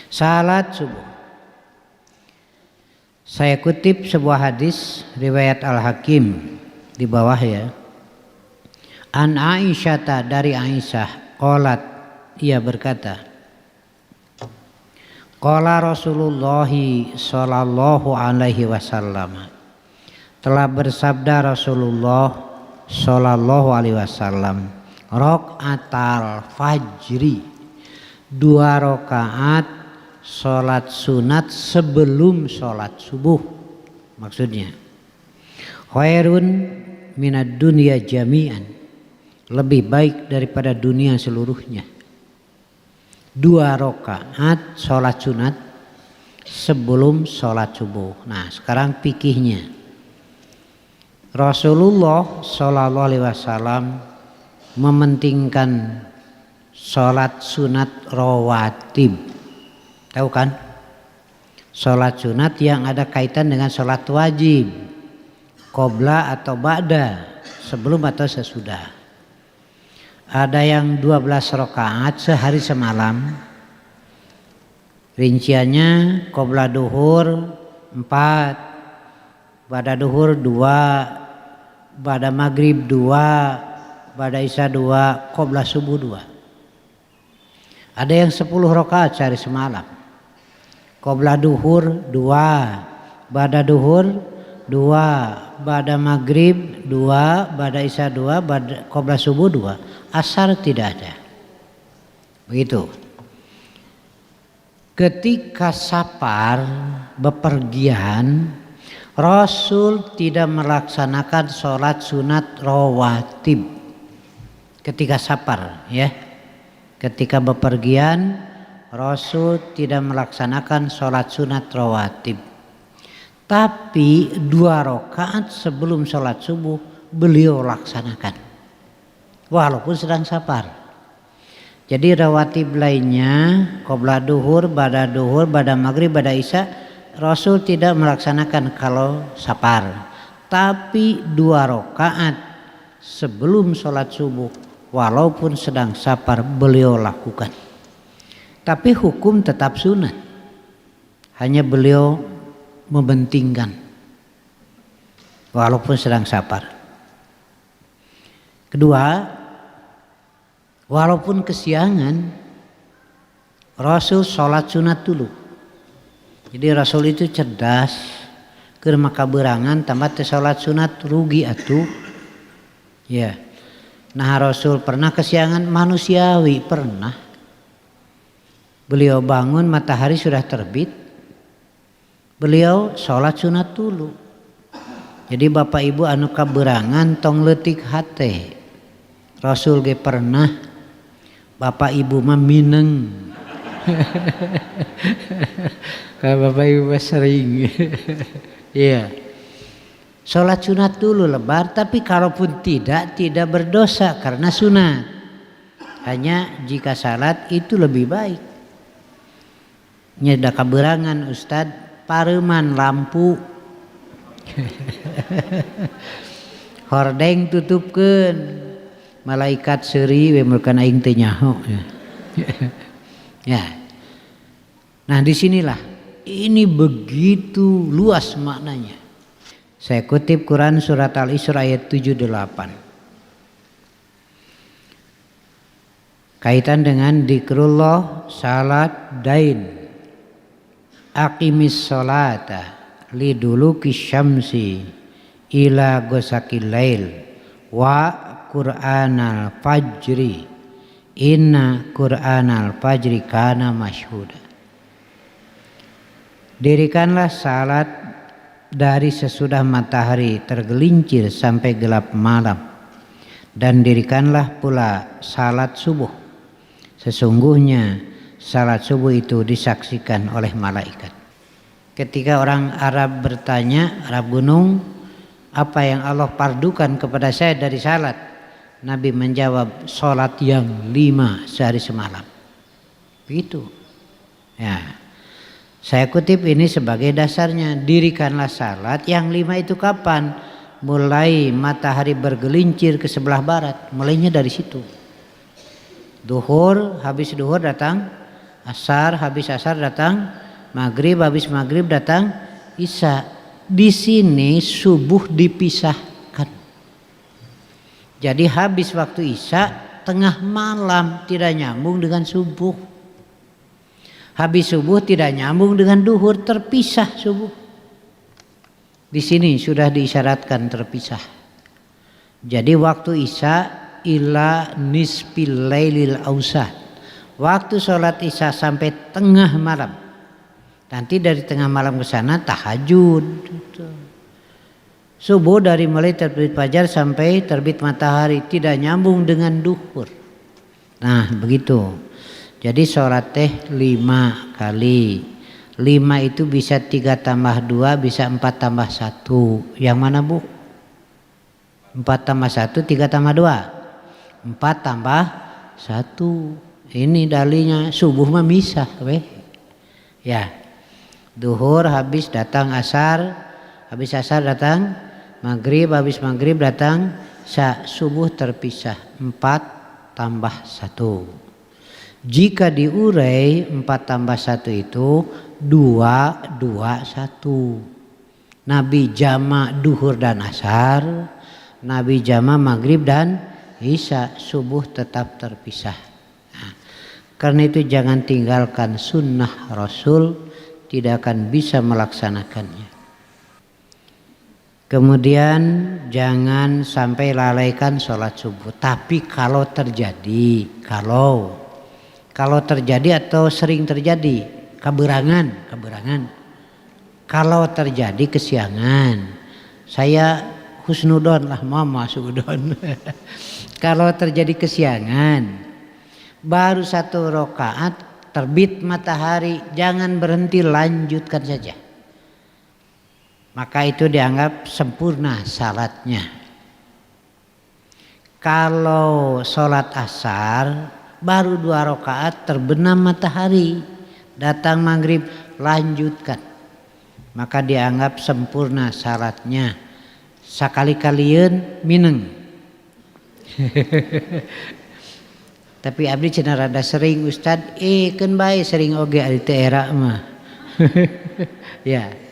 Salat subuh. Saya kutip sebuah hadis riwayat Al-Hakim di bawah ya. An Aisyah, dari Aisyah, qalat, ia berkata, qala Rasulullah sallallahu alaihi wasallam, telah bersabda Rasulullah sallallahu alaihi wasallam, raqatal fajri, 2 rakaat sholat sunat sebelum sholat subuh, maksudnya khairun minad dunya jami'an, lebih baik daripada dunia seluruhnya. 2 rakaat sholat sunat sebelum sholat subuh. Nah sekarang fikihnya, Rasulullah sallallahu alaihi wasallam mementingkan sholat sunat rawatib. Tahu kan? Sholat sunat yang ada kaitan dengan sholat wajib, qobla atau ba'da, sebelum atau sesudah. Ada yang 12 rakaat sehari semalam. Rinciannya qobla duhur 4, ba'da duhur 2, ba'da maghrib 2, ba'da isya 2, qobla subuh 2. Ada yang 10 rakaat sehari semalam. Qobla duhur 2, ba'da duhur 2, ba'da maghrib 2, ba'da isya 2, qobla subuh 2. Asar tidak ada. Begitu. Ketika safar bepergian, Rasul tidak melaksanakan sholat sunat rawatib ketika safar ya. Ketika bepergian, Rasul tidak melaksanakan sholat sunat rawatib, tapi 2 rakaat sebelum sholat subuh beliau laksanakan walaupun sedang safar. Jadi rawatib lainnya, qobla duhur, ba'da maghrib, ba'da isya, Rasul tidak melaksanakan kalau safar, tapi 2 rakaat sebelum sholat subuh walaupun sedang safar beliau lakukan. Tapi hukum tetap sunat, hanya beliau mementingkan walaupun sedang safar. Kedua, walaupun kesiangan, Rasul sholat sunat dulu. Jadi Rasul itu cerdas, keur makaberangan tambah teh sholat sunat rugi atuh. Ya. Nah Rasul pernah kesiangan manusiawi, pernah. Beliau bangun matahari sudah terbit, beliau sholat sunat dulu. Jadi bapak ibu anu kaberangan tong leutik hate. Rasul ge pernah, bapak ibu mah mineng. Kalau bapak ibu mah sering. Iya. Sholat sunat dulu lebar, tapi kalaupun tidak berdosa karena sunat. Hanya jika salat itu lebih baik. Nyeda kaberangan Ustad, pareman lampu hordeng tutupkeun, malaikat seuri we mulkan aing teu nyaho. Ya. Nah disinilah ini begitu luas maknanya. Saya kutip Quran surat Al-Isra ayat 78. Kaitan dengan dzikrullah, salat, dain. Aqimis sholata liduluki syamsi ila ghasaqil lail wa qur'anal fajri inna qur'anal fajri kana masyhuda. Dirikanlah salat dari sesudah matahari tergelincir sampai gelap malam, dan dirikanlah pula salat subuh. Sesungguhnya salat subuh itu disaksikan oleh malaikat. Ketika orang Arab bertanya, Arab gunung, apa yang Allah pardukan kepada saya dari salat? Nabi menjawab, salat yang 5 sehari semalam. Begitu. Ya. Saya kutip ini sebagai dasarnya. Dirikanlah salat yang 5 itu kapan? Mulai matahari bergelincir ke sebelah barat. Mulainya dari situ. Duhur, habis duhur datang Asar, habis asar datang maghrib, habis maghrib datang isya. Di sini subuh dipisahkan. Jadi habis waktu isya tengah malam, tidak nyambung dengan subuh. Habis subuh tidak nyambung dengan duhur, terpisah subuh. Di sini sudah diisyaratkan terpisah. Jadi waktu isya ila nisfil lailil ausat. Waktu sholat isya sampai tengah malam. Nanti dari tengah malam ke sana tahajud. Subuh dari mulai terbit fajar sampai terbit matahari, tidak nyambung dengan duhur. Nah begitu. Jadi sholat teh 5 kali. 5 itu bisa 3 tambah 2, bisa 4 tambah 1. Yang mana Bu? 4 tambah 1, 3 tambah 2. 4 tambah 1. Ini dalilnya. Subuh mah misah weh. Ya. Duhur habis datang asar, habis asar datang maghrib, habis maghrib datang subuh terpisah. 4 tambah 1. Jika diurai 4 tambah 1 itu 2, 2, 1. Nabi jama duhur dan asar, Nabi jama maghrib dan isya, subuh tetap terpisah. Nah, karena itu jangan tinggalkan sunnah Rasul, tidak akan bisa melaksanakannya. Kemudian jangan sampai lalaikan sholat subuh. Tapi kalau terjadi atau sering terjadi keberangan. Kalau terjadi kesiangan, saya husnudon lah, mama sudon. Kalau terjadi kesiangan, baru 1 rakaat terbit matahari, jangan berhenti, lanjutkan saja. Maka itu dianggap sempurna salatnya. Kalau sholat asar baru 2 rakaat terbenam matahari, datang maghrib, lanjutkan. Maka dianggap sempurna salatnya. Sakali-kalian mineng. Tapi abdi cenah rada sering Ustad, kan bae sering oge ari teu era mah. Ya.